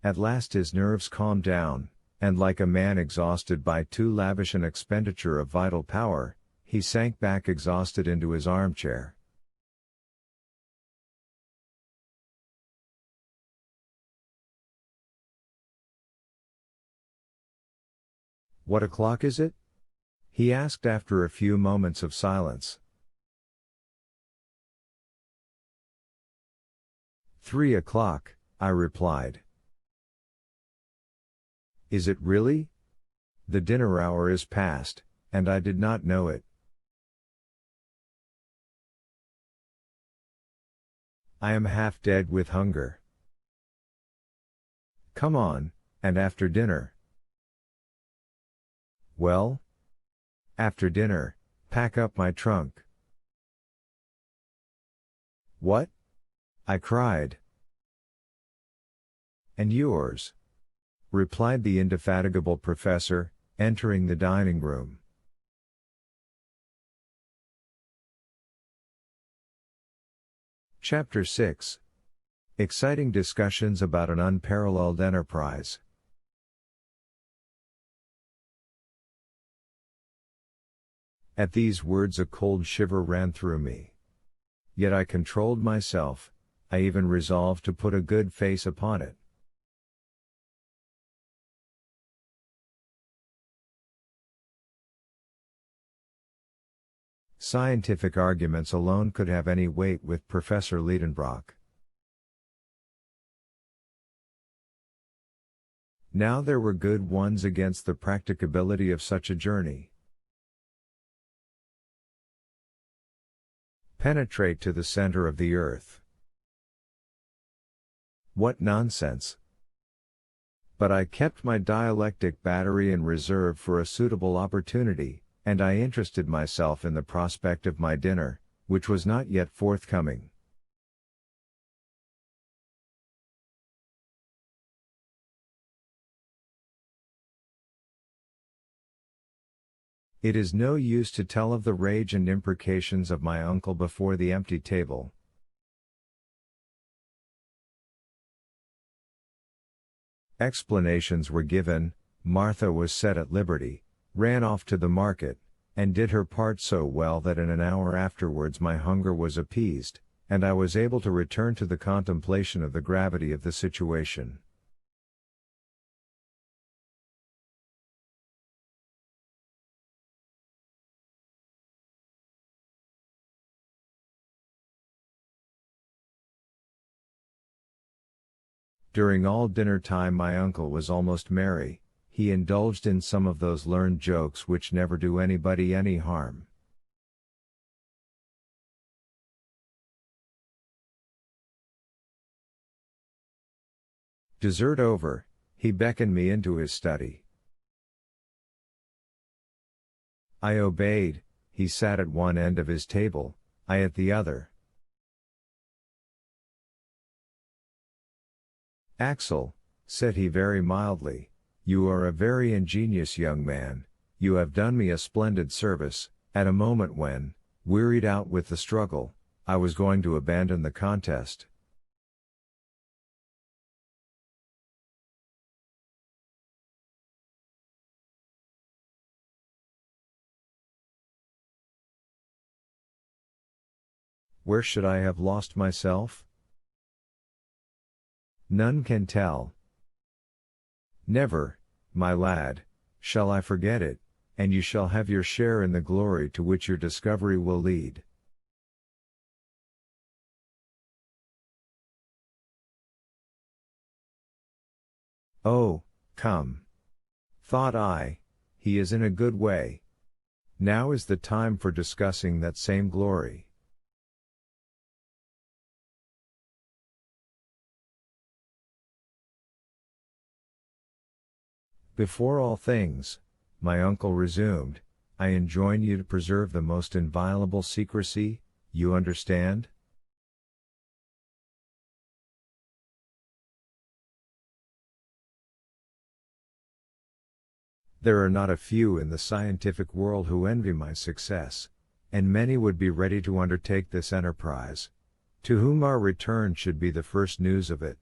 At last his nerves calmed down, and like a man exhausted by too lavish an expenditure of vital power, he sank back exhausted into his armchair. "What o'clock is it?" he asked after a few moments of silence. 3 o'clock, I replied. "Is it really? The dinner hour is past, and I did not know it." "I am half dead with hunger." "Come on, and after dinner." "Well? After dinner, pack up my trunk." "What?" I cried. "And yours," replied the indefatigable professor, entering the dining room. Chapter 6. Exciting discussions about an unparalleled enterprise. At these words a cold shiver ran through me. Yet I controlled myself, I even resolved to put a good face upon it. Scientific arguments alone could have any weight with Professor Liedenbrock. Now there were good ones against the practicability of such a journey. Penetrate to the center of the earth. What nonsense! But I kept my dialectic battery in reserve for a suitable opportunity, and I interested myself in the prospect of my dinner, which was not yet forthcoming. It is no use to tell of the rage and imprecations of my uncle before the empty table. Explanations were given, Martha was set at liberty, ran off to the market, and did her part so well that in an hour afterwards my hunger was appeased, and I was able to return to the contemplation of the gravity of the situation. During all dinner time my uncle was almost merry. He indulged in some of those learned jokes which never do anybody any harm. Dessert over, he beckoned me into his study. I obeyed. He sat at one end of his table, I at the other. "Axel," said he very mildly, "you are a very ingenious young man, you have done me a splendid service, at a moment when, wearied out with the struggle, I was going to abandon the contest." Where should I have lost myself? None can tell. Never, my lad, shall I forget it, and you shall have your share in the glory to which your discovery will lead. Oh, come! Thought I, he is in a good way. Now is the time for discussing that same glory. Before all things, my uncle resumed, I enjoin you to preserve the most inviolable secrecy, you understand? There are not a few in the scientific world who envy my success, and many would be ready to undertake this enterprise, to whom our return should be the first news of it.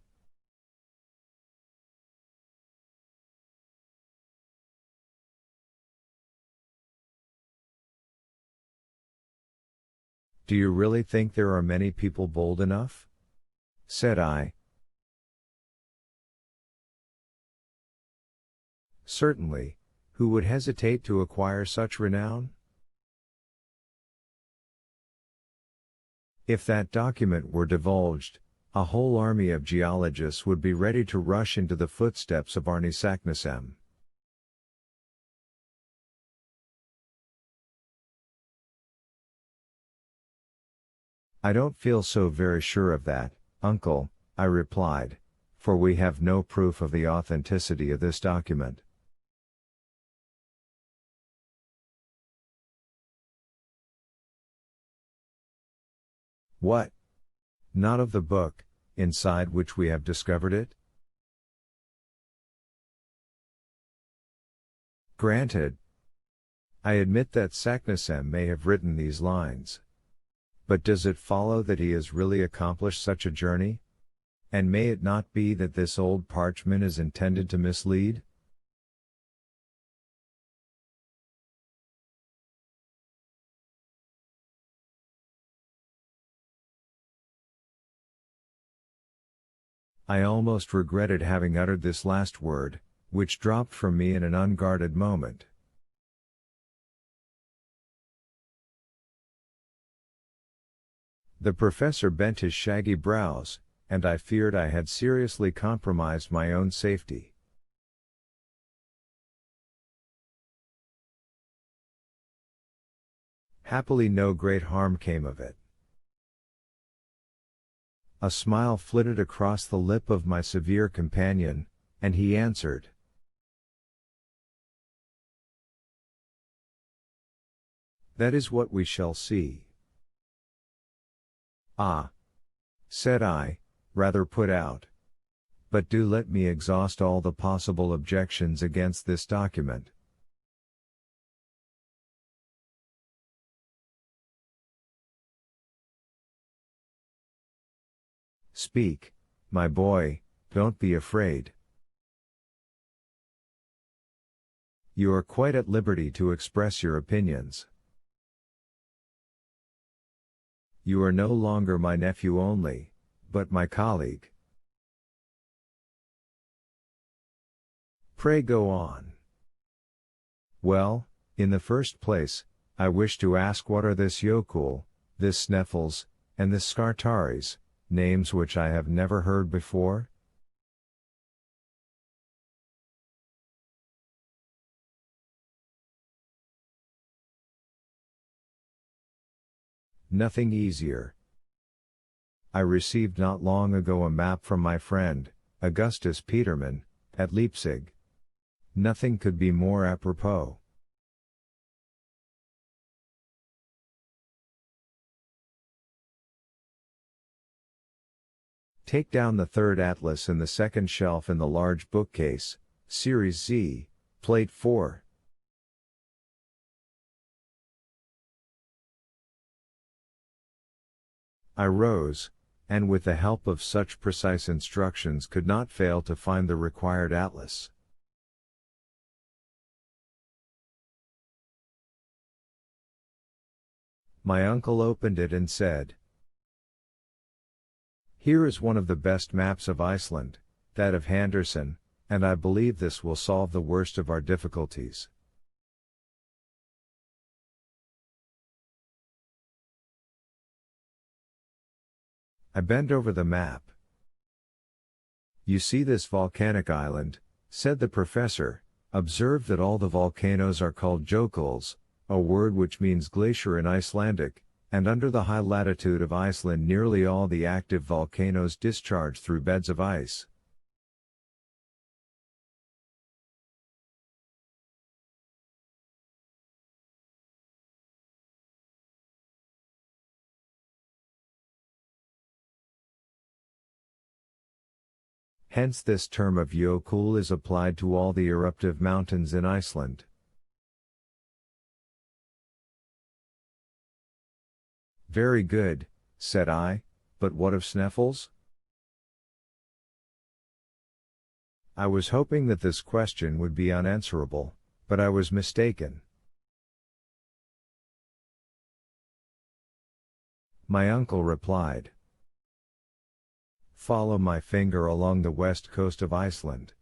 Do you really think there are many people bold enough? Said I. Certainly, who would hesitate to acquire such renown? If that document were divulged, a whole army of geologists would be ready to rush into the footsteps of Arne Saknussemm. I don't feel so very sure of that, uncle, I replied, for we have no proof of the authenticity of this document. What? Not of the book, inside which we have discovered it? Granted. I admit that Saknussemm may have written these lines. But does it follow that he has really accomplished such a journey? And may it not be that this old parchment is intended to mislead? I almost regretted having uttered this last word, which dropped from me in an unguarded moment. The professor bent his shaggy brows, and I feared I had seriously compromised my own safety. Happily no great harm came of it. A smile flitted across the lip of my severe companion, and he answered. That is what we shall see. Ah! Said I, rather put out. But do let me exhaust all the possible objections against this document. Speak, my boy, don't be afraid. You are quite at liberty to express your opinions. You are no longer my nephew only, but my colleague. Pray go on. Well, in the first place, I wish to ask what are this Jökull, this Sneffels, and this Skartaris, names which I have never heard before? Nothing easier. I received not long ago a map from my friend, Augustus Petermann, at Leipzig. Nothing could be more apropos. Take down the third atlas in the second shelf in the large bookcase, Series Z, Plate 4. I rose, and with the help of such precise instructions could not fail to find the required atlas. My uncle opened it and said, Here is one of the best maps of Iceland, that of Henderson, and I believe this will solve the worst of our difficulties. I bent over the map. You see this volcanic island, said the professor. Observe that all the volcanoes are called Jökulls, a word which means glacier in Icelandic, and under the high latitude of Iceland nearly all the active volcanoes discharge through beds of ice. Hence this term of Jökull is applied to all the eruptive mountains in Iceland. Very good, said I, but what of Sneffels? I was hoping that this question would be unanswerable, but I was mistaken. My uncle replied. Follow my finger along the west coast of Iceland.